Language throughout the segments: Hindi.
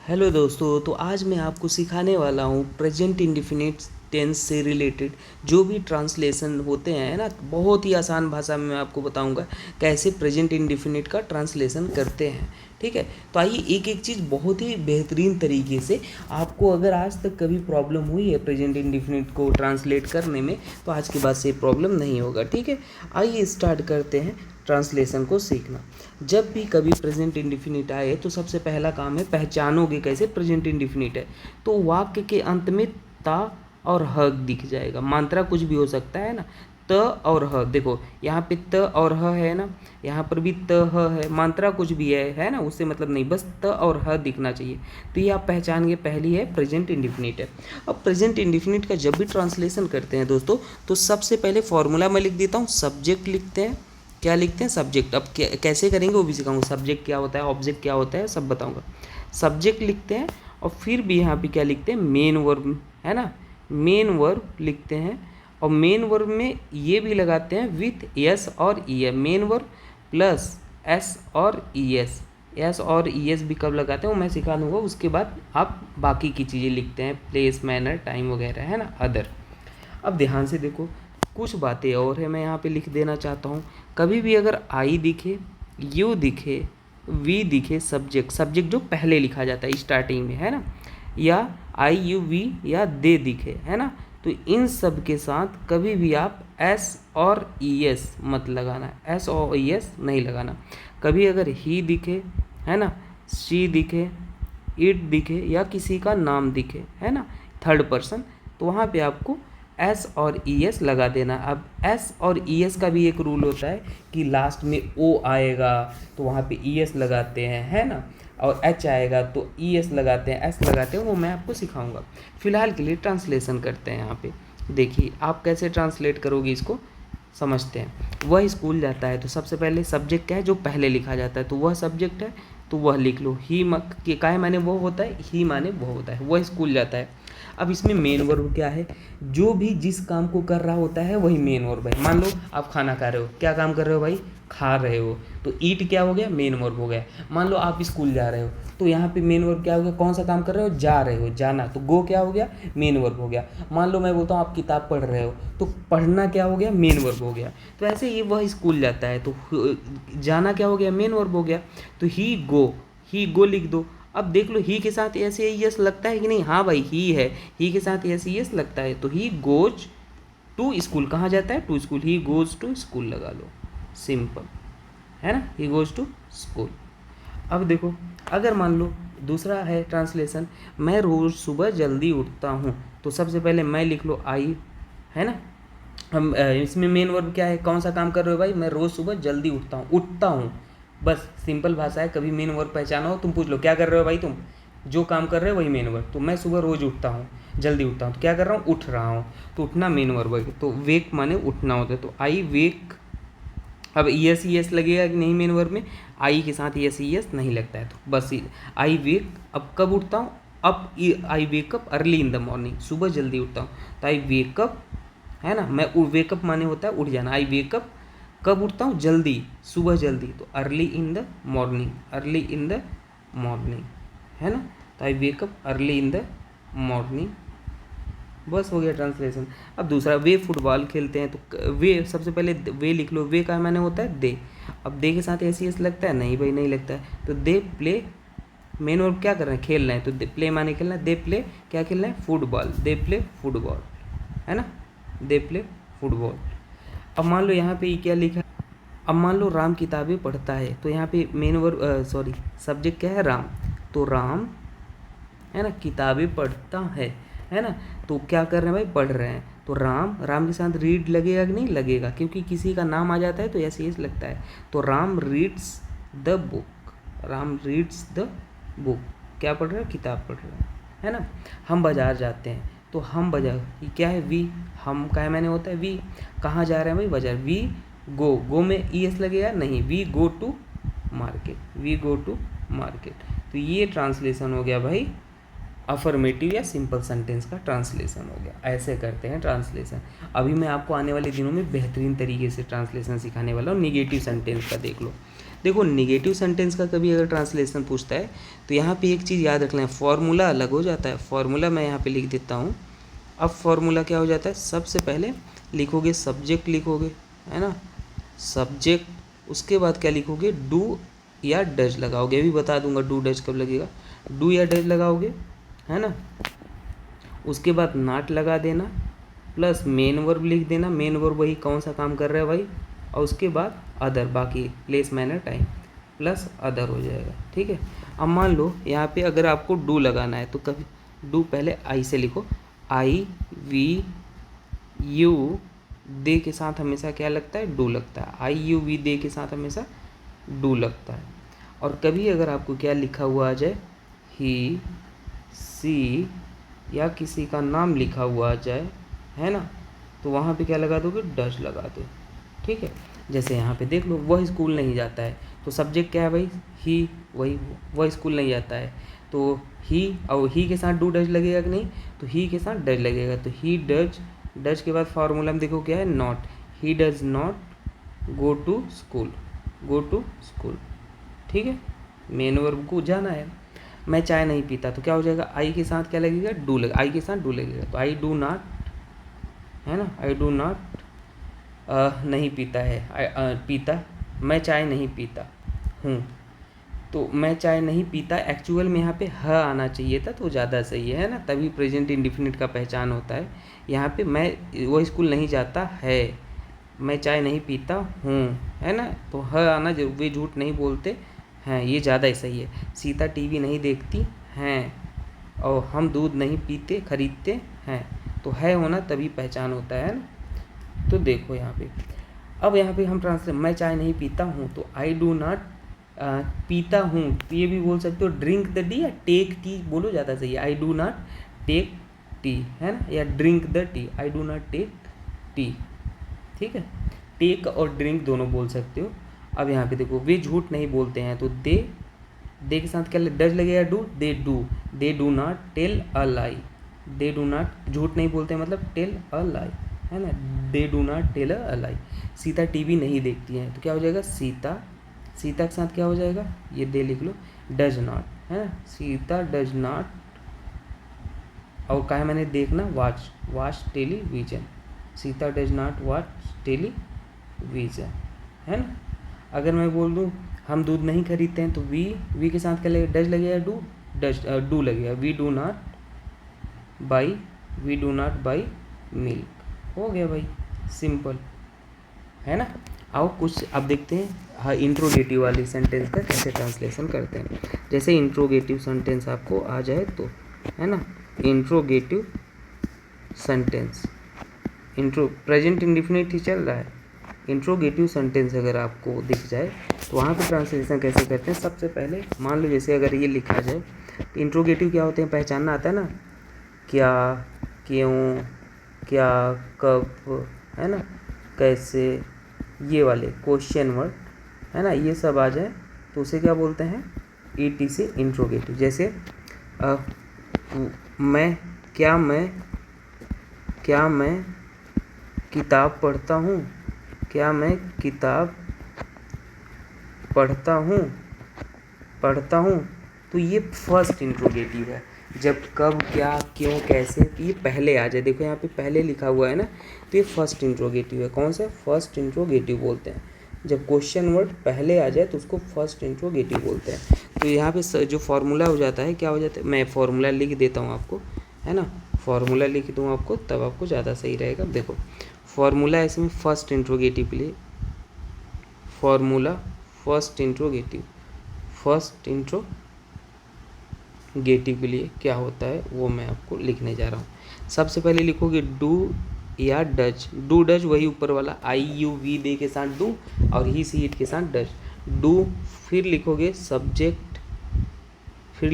हेलो दोस्तों, तो आज मैं आपको सिखाने वाला हूँ प्रेजेंट इंडेफिनिट टेंस से रिलेटेड जो भी ट्रांसलेशन होते हैं ना। बहुत ही आसान भाषा में मैं आपको बताऊंगा कैसे प्रेजेंट इंडेफिनिट का ट्रांसलेशन करते हैं। ठीक है, तो आइए एक एक चीज़ बहुत ही बेहतरीन तरीके से आपको, अगर आज तक कभी प्रॉब्लम हुई है प्रेजेंट इंडेफिनिट को ट्रांसलेट करने में, तो आज के बाद से प्रॉब्लम नहीं होगा। ठीक है, आइए स्टार्ट करते हैं ट्रांसलेशन को सीखना। जब भी कभी प्रेजेंट इंडेफिनिट आए तो सबसे पहला काम है पहचानोगे कैसे प्रेजेंट इंडेफिनिट है। तो वाक्य के अंत में ता और ह दिख जाएगा, मात्रा कुछ भी हो सकता है ना। त और ह, देखो यहाँ पे त और ह है ना, यहाँ पर भी त ह है, मात्रा कुछ भी है ना, उससे मतलब नहीं, बस त और ह दिखना चाहिए। तो ये आप पहचान गए, पहली है प्रेजेंट इंडेफिनिट है। अब प्रेजेंट इंडेफिनिट का जब भी ट्रांसलेशन करते हैं दोस्तों, तो सबसे पहले फॉर्मूला मैं लिख देता हूँ। सब्जेक्ट लिखते हैं, क्या लिखते हैं, सब्जेक्ट। अब कैसे करेंगे वो भी सिखाऊंगा। सब्जेक्ट क्या होता है, ऑब्जेक्ट क्या होता है, सब बताऊंगा। सब्जेक्ट लिखते हैं और फिर भी यहाँ पे क्या लिखते हैं, मेन वर्ब है ना, मेन वर्ब लिखते हैं। और मेन वर्ब में ये भी लगाते हैं विथ एस और E S, main verb plus S और ई एस। एस और ई एस भी कब लगाते हैं वो मैं सिखा दूंगा। उसके बाद आप बाकी की चीज़ें लिखते हैं, प्लेस, मैनर, टाइम वगैरह है ना, अदर। अब ध्यान से देखो, कुछ बातें और है मैं यहाँ पे लिख देना चाहता हूँ। कभी भी अगर आई दिखे, यू दिखे, वी दिखे, सब्जेक्ट, सब्जेक्ट जो पहले लिखा जाता है स्टार्टिंग में है ना, या आई यू वी या दे दिखे है ना, तो इन सब के साथ कभी भी आप एस और ई एस मत लगाना, एस और ई एस नहीं लगाना। कभी अगर ही दिखे है ना, शी दिखे, इट दिखे या किसी का नाम दिखे है ना, थर्ड पर्सन, तो वहाँ पे आपको एस और ई एस लगा देना। अब एस और ई एस का भी एक रूल होता है कि लास्ट में ओ आएगा तो वहाँ पे ई एस लगाते हैं है ना, और एच आएगा तो ई एस लगाते हैं, एस लगाते हैं, वो मैं आपको सिखाऊंगा। फिलहाल के लिए ट्रांसलेशन करते हैं। यहाँ पे देखिए आप कैसे ट्रांसलेट करोगे इसको, समझते हैं। वह स्कूल जाता है, तो सबसे पहले सब्जेक्ट क्या है जो पहले लिखा जाता है, तो वह सब्जेक्ट है, तो वह लिख लो। ही के काय माने वो होता है, ही माने वो होता है, वह स्कूल जाता है। अब इसमें मेन वर्ब क्या है, जो भी जिस काम को कर रहा होता है वही मेन वर्ब है। मान लो आप खाना खा रहे हो, क्या काम कर रहे हो भाई, खा रहे हो, तो ईट क्या हो गया, मेन वर्ब हो गया। मान लो आप स्कूल जा रहे हो, तो यहाँ पे मेन वर्ब क्या हो गया, कौन सा काम कर रहे हो, जा रहे हो, जाना, तो गो क्या हो गया, मेन वर्ब हो गया। मान लो मैं बोलता हूँ आप किताब पढ़ रहे हो, तो पढ़ना क्या हो गया, मेन वर्ब हो गया। तो ऐसे ये वह स्कूल जाता है, तो जाना क्या हो गया, मेन वर्ब हो गया। तो ही गो लिख दो। अब देख लो ही के साथ एस यस लगता है कि नहीं, हाँ भाई ही है, ही के साथ एस यस लगता है, तो ही गोज टू स्कूल, कहाँ जाता है, to school, he goes to school लगा लो, सिंपल है ना, ही गोज टू स्कूल। अब देखो, अगर मान लो दूसरा है ट्रांसलेशन, मैं रोज़ सुबह जल्दी उठता हूँ, तो सबसे पहले मैं लिख लो आई है ना। हम इसमें मेन वर्ब क्या है, कौन सा काम कर रहे हो भाई, मैं रोज़ सुबह जल्दी उठता हूँ, बस सिंपल भाषा है। कभी मेन वर्ब पहचाना हो तुम पूछ लो क्या कर रहे हो भाई, तुम जो काम कर रहे हो वही मेन वर्ब। तो मैं सुबह रोज़ उठता हूँ, जल्दी उठता हूँ, तो क्या कर रहा हूँ, उठ रहा हूँ, तो उठना मेन वर्ब है। तो वेक माने उठना होता है, तो आई वेक। अब ई एस लगेगा कि नहीं, मेन वर्ब में आई के साथ ई एस नहीं लगता है, तो बस आई वेक। अब कब उठता हूँ, अब I wake up early in the morning, सुबह जल्दी उठता हूँ, तो आई वेकअप है ना। मैं वेकअप माने होता है उठ जाना, आई वेकअप कब उठता हूँ, जल्दी, सुबह जल्दी, तो early in the morning, early in the morning है ना। तो I wake up early in the morning, बस हो गया ट्रांसलेशन। अब दूसरा, वे फुटबॉल खेलते हैं, तो वे सबसे पहले वे लिख लो, वे का मैंने होता है दे। अब दे के साथ ऐसी एस लगता है, नहीं भाई नहीं लगता है, तो दे प्ले, मेन वर्ब क्या कर रहे हैं, खेल रहे हैं, तो दे प्ले माने खेलना है, दे प्ले क्या खेल रहे हैं, फुटबॉल, दे प्ले फुटबॉल है ना, दे प्ले फुटबॉल। अब मान लो यहाँ पे ये क्या लिखा है, अब मान लो राम किताबें पढ़ता है, तो यहाँ पे मेन वर्ब सॉरी सब्जेक्ट क्या है, राम, तो राम है ना किताबें पढ़ता है ना, तो क्या कर रहे हैं भाई, पढ़ रहे हैं, तो राम, राम के साथ रीड लगेगा कि नहीं लगेगा, क्योंकि किसी का नाम आ जाता है तो ऐसे ही लगता है, तो Ram reads the book, Ram reads the book, क्या पढ़ रहे हैं, किताब पढ़ रहे हैं है ना। हम बाजार जाते हैं, तो हम बाजार, ये क्या है, वी, हम का है मैंने होता है वी, कहाँ जा रहे हैं भाई, बाजार, वी गो में ई एस लगेगा नहीं, we go to market, we go to market. तो ये ट्रांसलेशन हो गया भाई अफर्मेटिव या सिंपल सेंटेंस का ट्रांसलेशन हो गया। ऐसे करते हैं ट्रांसलेशन। अभी मैं आपको आने वाले दिनों में बेहतरीन तरीके से ट्रांसलेशन सिखाने वाला हूँ, निगेटिव सेंटेंस का देख लो। देखो निगेटिव सेंटेंस का कभी अगर ट्रांसलेशन पूछता है तो यहाँ पे एक चीज़ याद रख लें, फॉर्मूला अलग हो जाता है। फॉर्मूला मैं यहाँ पे लिख देता हूँ। अब फॉर्मूला क्या हो जाता है, सबसे पहले लिखोगे सब्जेक्ट लिखोगे, है ना, सब्जेक्ट। उसके बाद क्या लिखोगे, डू या डज लगाओगे। अभी बता दूंगा डू डज कब लगेगा। डू या डज लगाओगे, है ना। उसके बाद नॉट लगा देना, प्लस मेन वर्ब लिख देना। मेन वर्ब वही कौन सा काम कर रहा है भाई, और उसके बाद अदर, बाकी place manner time plus other हो जाएगा, ठीक है। अब मान लो यहाँ पे अगर आपको डू लगाना है तो कभी डू पहले आई से लिखो, आई वी यू दे के साथ हमेशा क्या लगता है, डू लगता है। आई यू वी दे के साथ हमेशा डू लगता है। और कभी अगर आपको क्या लिखा हुआ आ जाए, ही सी या किसी का नाम लिखा हुआ आ जाए, है ना, तो वहाँ पे क्या लगा दोगे, डज लगा दो, ठीक है। जैसे यहाँ पे देख लो, वह स्कूल नहीं जाता है, तो सब्जेक्ट क्या है भाई, ही, वह स्कूल नहीं जाता है, तो ही, और ही के साथ डू डज लगेगा कि नहीं, तो ही के साथ डज लगेगा। तो ही डज, डज के बाद फार्मूला में देखो क्या है, not. He does not go to school, go to school, ठीक है। मेन वर्ब को जाना है। मैं चाय नहीं पीता, तो क्या हो जाएगा, आई के साथ क्या लगेगा, डू लगे, आई के साथ डू लगेगा, तो आई डू नॉट, है ना, आई डू नॉट नहीं पीता है, पीता, मैं चाय नहीं पीता हूँ, तो मैं चाय नहीं पीता एक्चुअल में यहाँ पे ह आना चाहिए था, तो ज़्यादा सही है ना, तभी प्रेजेंट इंडिफिनिट का पहचान होता है। यहाँ पे मैं वो स्कूल नहीं जाता है, मैं चाय नहीं पीता हूँ, है ना, तो ह आना जरूर, वे झूठ नहीं बोलते हैं, ये ज़्यादा ही सही है। सीता टीवी नहीं देखती हैं, और हम दूध नहीं पीते खरीदते हैं, तो है होना तभी पहचान होता है ना। तो देखो यहाँ पे, अब यहाँ पे हम ट्रांसलेट, मैं चाय नहीं पीता हूँ, तो आई डू नॉट पीता हूँ, तो ये भी बोल सकते हो ड्रिंक द टी, या टेक टी बोलो, ज़्यादा सही है। I do not take tea, है ना, या drink the tea, I do not take tea, ठीक है। टेक और ड्रिंक दोनों बोल सकते हो। अब यहाँ पे देखो, वे झूठ नहीं बोलते हैं, तो दे के साथ क्या डज लगेगा, do, they do not tell a lie, they do not, झूठ नहीं बोलते हैं मतलब टेल अ लाई, है ना, they do not tell a lie. Sita TV नहीं देखती है, तो क्या हो जाएगा, सीता, सीता के साथ क्या हो जाएगा, ये दे लिख लो, डज नॉट, है ना, सीता डज नॉट, और कहा मैंने देखना, watch television, Sita does not watch television, है ना। अगर मैं बोल दूँ हम दूध नहीं खरीदते हैं, तो वी के साथ क्या लगेगा, डज लगेगा, डू लगेगा, we do not buy milk, हो गया भाई, सिंपल, है ना। आओ कुछ अब देखते हैं, हाँ, इंट्रोगेटिव वाली सेंटेंस का कैसे ट्रांसलेशन करते हैं। जैसे इंट्रोगेटिव सेंटेंस आपको आ जाए तो, है ना, इंट्रोगेटिव सेंटेंस, प्रेजेंट इंडिफिनिट ही चल रहा है, इंट्रोगेटिव सेंटेंस अगर आपको दिख जाए तो वहाँ पे ट्रांसलेशन कैसे करते हैं। सबसे पहले मान लो जैसे अगर ये लिखा जाए, तो इंट्रोगेटिव क्या होते हैं, पहचानना आता है ना, क्या, क्यों, क्या, कब, है ना, कैसे, ये वाले क्वेश्चन वर्ड, है ना, ये सब आ जाए तो उसे क्या बोलते हैं, ईटी से इंट्रोगेटिव। जैसे मैं किताब पढ़ता हूँ, क्या मैं किताब पढ़ता हूँ, तो ये फर्स्ट इंट्रोगेटिव है। जब कब, क्या, क्यों, कैसे, तो ये पहले आ जाए, देखो यहाँ पे पहले लिखा हुआ है ना, तो ये फर्स्ट इंट्रोगेटिव है। कौन सा, फर्स्ट इंट्रोगेटिव बोलते हैं। जब क्वेश्चन वर्ड पहले आ जाए तो उसको फर्स्ट इंट्रोगेटिव बोलते हैं। तो यहाँ पे जो फॉर्मूला हो जाता है, क्या हो जाता है, मैं फॉर्मूला लिख देता हूँ आपको, है ना, फॉर्मूला लिख दूँ आपको, तब आपको ज़्यादा सही रहेगा। देखो फॉर्मूला इसमें फर्स्ट इंट्रोगेटिव के लिए, फॉर्मूला फर्स्ट इंट्रोगेटिव के लिए क्या होता है वो मैं आपको लिखने जा रहा हूँ। सबसे पहले लिखोगे डू या डज, डू डज वही ऊपर वाला, आई यू वी दे के साथ डू, और ही सी इट के साथ डज, डू, फिर लिखोगे सब्जेक्ट, फिर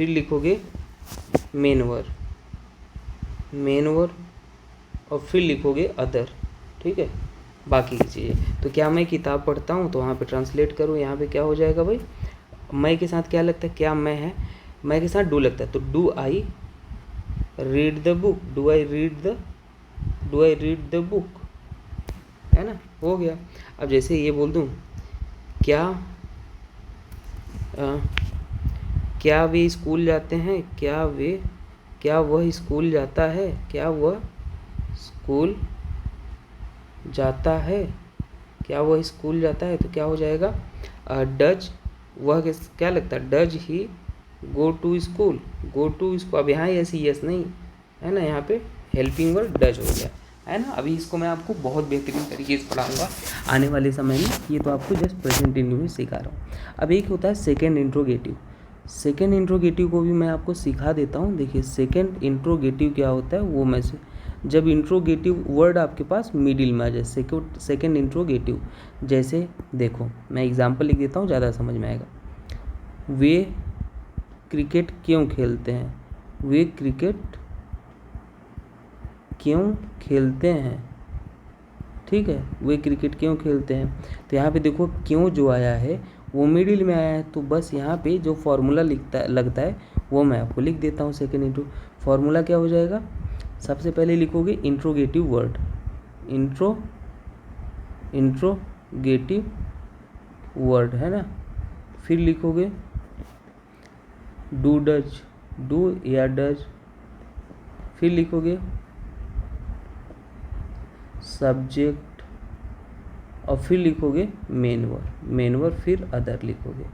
लिखोगे मेन वर्ब, और फिर लिखोगे अदर, ठीक है, बाकी की चीज़ें। तो क्या मैं किताब पढ़ता हूँ, तो वहाँ पे ट्रांसलेट करूँ, यहाँ पे क्या हो जाएगा भाई, मैं के साथ क्या लगता है, क्या मैं है, मैं के साथ डू लगता है, तो do I read the book, do I read the book, है ना, हो गया। अब जैसे ये बोल दूँ क्या अ, क्या वे स्कूल जाते हैं, क्या वह स्कूल जाता है, क्या वह स्कूल जाता है, क्या वह स्कूल जाता है, तो क्या हो जाएगा डज, वह क्या लगता है, does he go to school, go to school. अब यहाँ ऐसी यस नहीं है ना, यहाँ पे हेल्पिंग वर्ड डज हो गया है ना। अभी इसको मैं आपको बहुत बेहतरीन तरीके से पढ़ाऊंगा आने वाले समय में, ये तो आपको जस्ट प्रेजेंट इंडियो में सिखा रहा हूँ। अब एक होता है सेकेंड इंट्रोगेटिव, सेकेंड इंट्रोगेटिव को भी मैं आपको सिखा देता हूँ। देखिए सेकेंड इंट्रोगेटिव क्या होता है वो मैं से, जब इंट्रोगेटिव वर्ड आपके पास मिडिल में आ जाए, सेकेंड इंट्रोगेटिव। जैसे देखो मैं एग्जांपल लिख देता हूँ, ज़्यादा समझ में आएगा। वे क्रिकेट क्यों खेलते हैं, वे क्रिकेट क्यों खेलते हैं, ठीक है, वे क्रिकेट क्यों खेलते हैं। तो यहाँ पे देखो क्यों जो आया है वो मिडिल में आया है, तो बस यहाँ पे जो फॉर्मूला लगता है वो मैं आपको लिख देता हूँ। सेकेंड इंट्रो फॉर्मूला क्या हो जाएगा, सबसे पहले लिखोगे इंट्रोगेटिव वर्ड, इंट्रोगेटिव वर्ड है ना, फिर लिखोगे डू डज, डू या डज, फिर लिखोगे सब्जेक्ट और फिर लिखोगे मेन वर्ड, फिर अदर लिखोगे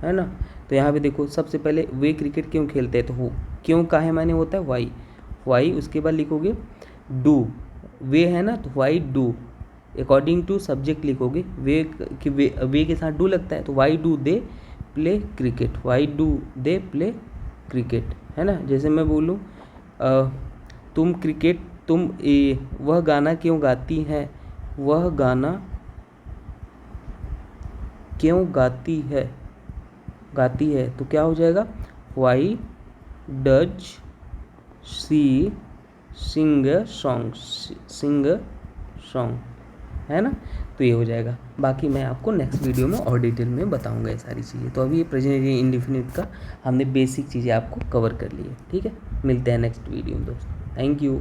है ना। तो यहाँ पे देखो सबसे पहले वे क्रिकेट क्यों खेलते हैं, तो हो क्यों का है माने होता है वाई, उसके बाद लिखोगे डू, वे है ना तो why do, according to subject लिखोगे वे के साथ डू लगता है, तो why do they play cricket, why do they play cricket है ना। जैसे मैं बोलूँ वह गाना क्यों गाती है, वह गाना क्यों गाती है, तो क्या हो जाएगा why does she sing song है ना। तो ये हो जाएगा, बाकी मैं आपको नेक्स्ट वीडियो में और डिटेल में बताऊंगा ये सारी चीज़ें। तो अभी ये प्रेजेंट इंडेफिनिट का हमने बेसिक चीज़ें आपको कवर कर ली है, ठीक है। मिलते हैं नेक्स्ट वीडियो में दोस्तों, थैंक यू।